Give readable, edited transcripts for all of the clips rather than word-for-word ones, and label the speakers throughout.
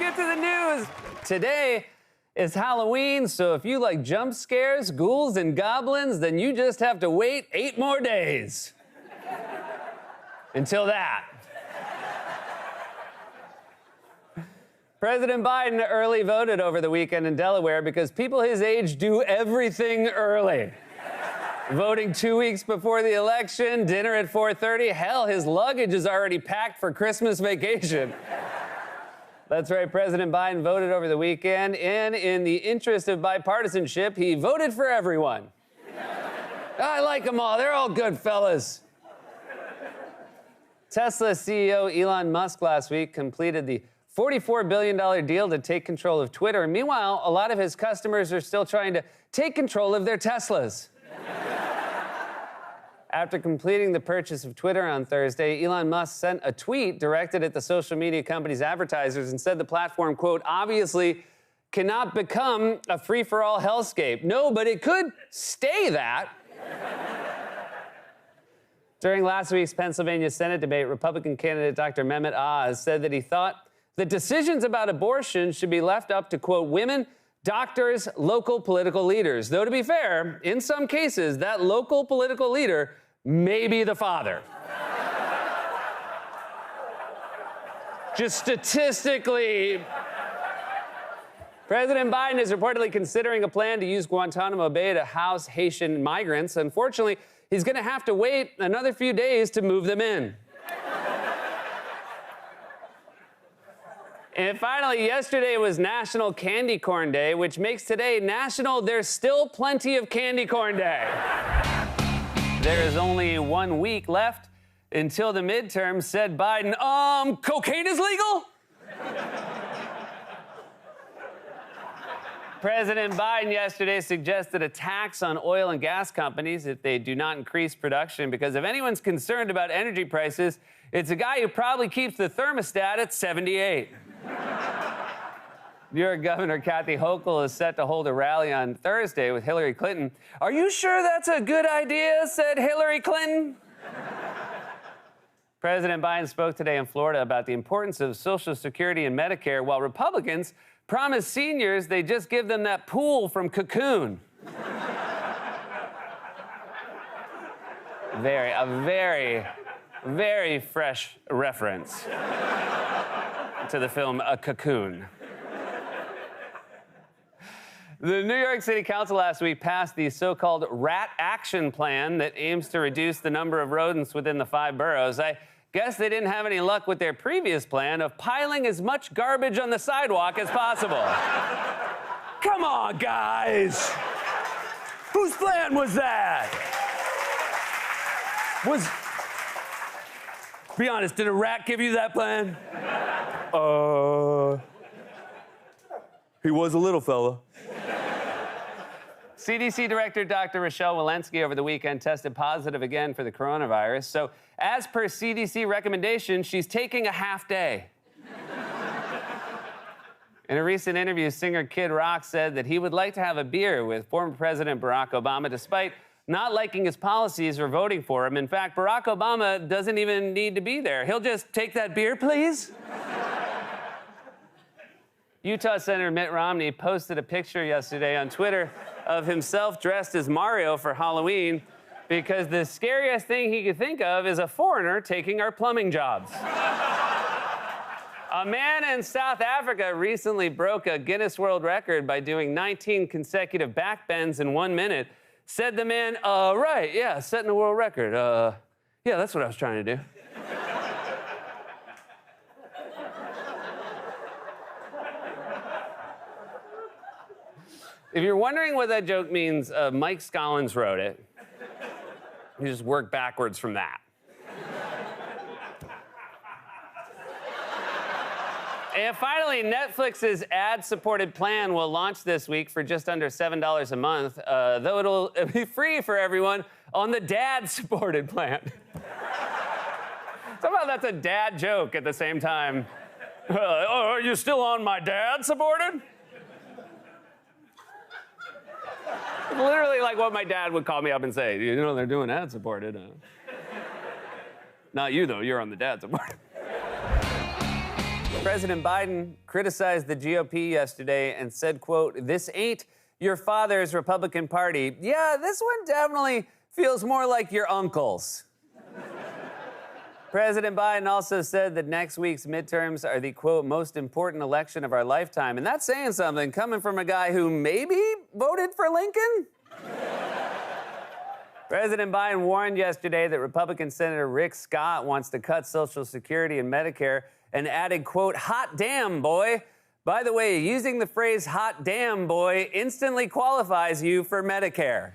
Speaker 1: get to the news. Today is Halloween, so if you like jump scares, ghouls, and goblins, then you just have to wait 8 more days. Until that. President Biden early voted over the weekend in Delaware because people his age do everything early. Voting 2 weeks before the election, dinner at 4:30. Hell, his luggage is already packed for Christmas vacation. That's right, President Biden voted over the weekend, and in the interest of bipartisanship, he voted for everyone. I like them all. They're all good fellas. Tesla CEO Elon Musk last week completed the $44 billion deal to take control of Twitter. Meanwhile, a lot of his customers are still trying to take control of their Teslas. After completing the purchase of Twitter on Thursday, Elon Musk sent a tweet directed at the social media company's advertisers and said the platform, quote, obviously cannot become a free-for-all hellscape. No, but it could stay that. During last week's Pennsylvania Senate debate, Republican candidate Dr. Mehmet Oz said that he thought that decisions about abortion should be left up to, quote, women, doctors, local political leaders. Though, to be fair, in some cases, that local political leader may be the father. Just statistically. President Biden is reportedly considering a plan to use Guantanamo Bay to house Haitian migrants. Unfortunately, he's going to have to wait another few days to move them in. And finally, yesterday was National Candy Corn Day, which makes today National There's Still Plenty of Candy Corn Day. There is only 1 week left until the midterms, said Biden. Cocaine is legal? President Biden yesterday suggested a tax on oil and gas companies if they do not increase production, because if anyone's concerned about energy prices, it's a guy who probably keeps the thermostat at 78. New York Governor Kathy Hochul is set to hold a rally on Thursday with Hillary Clinton. Are you sure that's a good idea? Said Hillary Clinton. President Biden spoke today in Florida about the importance of Social Security and Medicare, while Republicans promise seniors they just give them that pool from Cocoon. A very fresh reference to the film A Cocoon. The New York City Council last week passed the so-called Rat Action Plan that aims to reduce the number of rodents within the 5 boroughs. I guess they didn't have any luck with their previous plan of piling as much garbage on the sidewalk as possible. Come on, guys! Whose plan was that? Be honest, did a rat give you that plan? He was a little fella. CDC Director Dr. Rochelle Walensky over the weekend tested positive again for the coronavirus. So, as per CDC recommendation, she's taking a half day. In a recent interview, singer Kid Rock said that he would like to have a beer with former President Barack Obama, despite not liking his policies or voting for him. In fact, Barack Obama doesn't even need to be there. He'll just take that beer, please. Utah Senator Mitt Romney posted a picture yesterday on Twitter of himself dressed as Mario for Halloween because the scariest thing he could think of is a foreigner taking our plumbing jobs. A man in South Africa recently broke a Guinness World Record by doing 19 consecutive back bends in 1 minute. Said the man, right, yeah, setting a world record. Yeah, that's what I was trying to do. If you're wondering what that joke means, Mike Scollins wrote it. You just work backwards from that. And finally, Netflix's ad-supported plan will launch this week for just under $7 a month, though it'll be free for everyone on the dad-supported plan. Somehow that's a dad joke at the same time. Are you still on my dad-supported? Literally like what my dad would call me up and say, you know, they're doing ad-supported. Not you, though. You're on the dad-supported. President Biden criticized the GOP yesterday and said, quote, "This ain't your father's Republican Party. Yeah, this one definitely feels more like your uncle's." President Biden also said that next week's midterms are the, quote, "most important election of our lifetime." And that's saying something coming from a guy who maybe voted for Lincoln. President Biden warned yesterday that Republican Senator Rick Scott wants to cut Social Security and Medicare and added, quote, "hot damn, boy." By the way, using the phrase "hot damn, boy" instantly qualifies you for Medicare.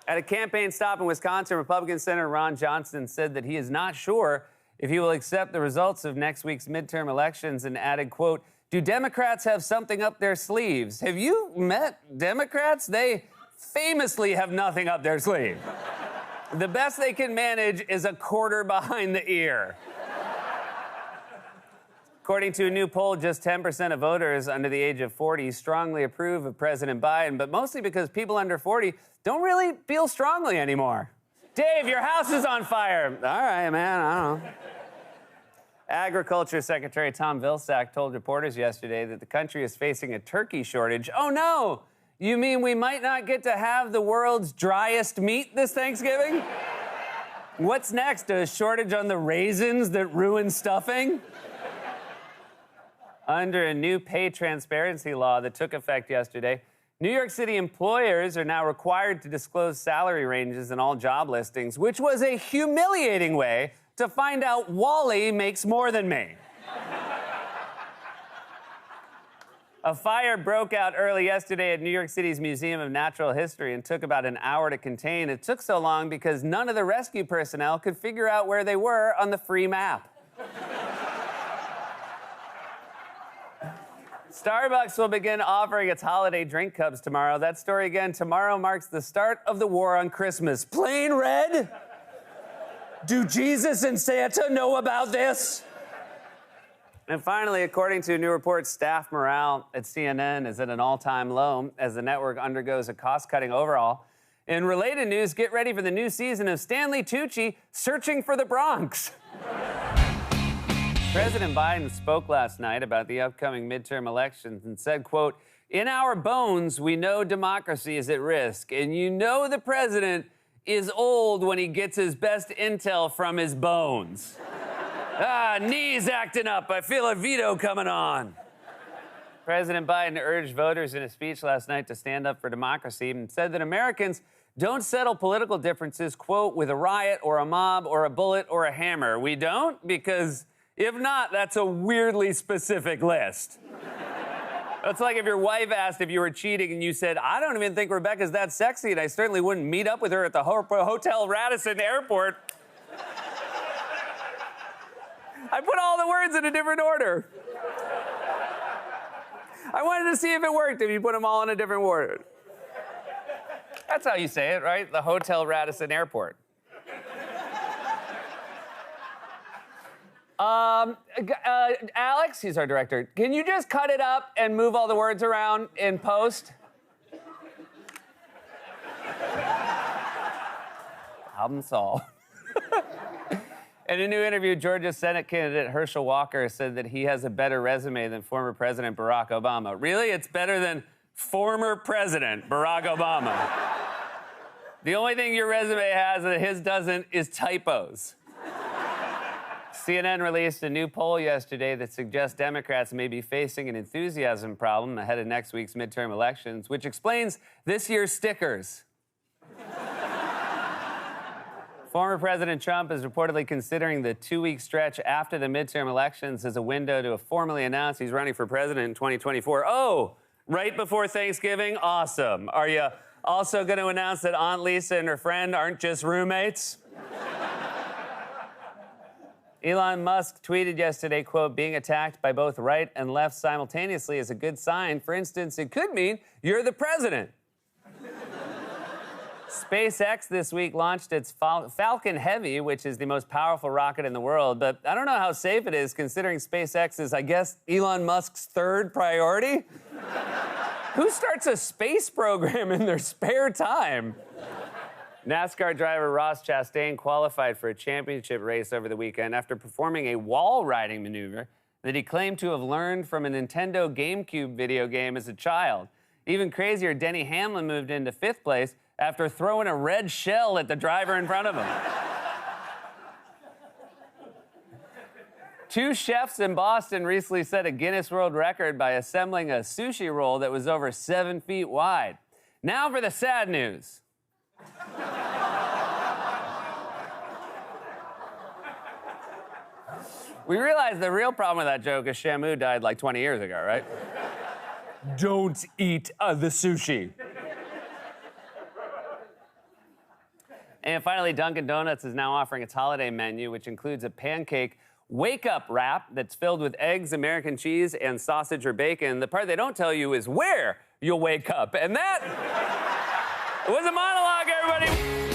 Speaker 1: At a campaign stop in Wisconsin, Republican Senator Ron Johnson said that he is not sure if he will accept the results of next week's midterm elections and added, quote, "Do Democrats have something up their sleeves? Have you met Democrats? They famously have nothing up their sleeve. The best they can manage is a quarter behind the ear." According to a new poll, just 10% of voters under the age of 40 strongly approve of President Biden, but mostly because people under 40 don't really feel strongly anymore. Dave, your house is on fire. All right, man, I don't know. Agriculture Secretary Tom Vilsack told reporters yesterday that the country is facing a turkey shortage. Oh, no! You mean we might not get to have the world's driest meat this Thanksgiving? What's next? A shortage on the raisins that ruin stuffing? Under a new pay transparency law that took effect yesterday, New York City employers are now required to disclose salary ranges in all job listings, which was a humiliating way to find out Wally makes more than me. A fire broke out early yesterday at New York City's Museum of Natural History and took about an hour to contain. It took so long because none of the rescue personnel could figure out where they were on the free map. Starbucks will begin offering its holiday drink cups tomorrow. That story again, tomorrow marks the start of the war on Christmas. Plain red? Do Jesus and Santa know about this? And finally, according to a new report, staff morale at CNN is at an all-time low as the network undergoes a cost-cutting overhaul. In related news, get ready for the new season of Stanley Tucci Searching for the Bronx. President Biden spoke last night about the upcoming midterm elections and said, quote, "In our bones, we know democracy is at risk, and you know the president is old when he gets his best intel from his bones." Knees acting up. I feel a veto coming on. President Biden urged voters in a speech last night to stand up for democracy and said that Americans don't settle political differences, quote, "with a riot or a mob or a bullet or a hammer." We don't, because if not, that's a weirdly specific list. It's like if your wife asked if you were cheating and you said, "I don't even think Rebecca's that sexy, and I certainly wouldn't meet up with her at the Hotel Radisson Airport." I put all the words in a different order. I wanted to see if it worked if you put them all in a different order. That's how you say it, right? The Hotel Radisson Airport. Alex, he's our director. Can you just cut it up and move all the words around in post? Problem solved. In a new interview, Georgia Senate candidate Herschel Walker said that he has a better resume than former President Barack Obama. Really? It's better than former President Barack Obama. The only thing your resume has that his doesn't is typos. CNN released a new poll yesterday that suggests Democrats may be facing an enthusiasm problem ahead of next week's midterm elections, which explains this year's stickers. Former President Trump is reportedly considering the 2-week stretch after the midterm elections as a window to formally announce he's running for president in 2024. Oh, right before Thanksgiving? Awesome. Are you also going to announce that Aunt Lisa and her friend aren't just roommates? Elon Musk tweeted yesterday, quote, "Being attacked by both right and left simultaneously is a good sign. For instance, it could mean you're the president." SpaceX this week launched its Falcon Heavy, which is the most powerful rocket in the world. But I don't know how safe it is, considering SpaceX is, I guess, Elon Musk's third priority. Who starts a space program in their spare time? NASCAR driver Ross Chastain qualified for a championship race over the weekend after performing a wall riding maneuver that he claimed to have learned from a Nintendo GameCube video game as a child. Even crazier, Denny Hamlin moved into 5th place after throwing a red shell at the driver in front of him. 2 chefs in Boston recently set a Guinness World Record by assembling a sushi roll that was over 7 feet wide. Now for the sad news. We realize the real problem with that joke is Shamu died like 20 years ago, right? Don't eat the sushi. And finally, Dunkin' Donuts is now offering its holiday menu, which includes a pancake wake-up wrap that's filled with eggs, American cheese, and sausage or bacon. The part they don't tell you is where you'll wake up. And that was a monologue, everybody.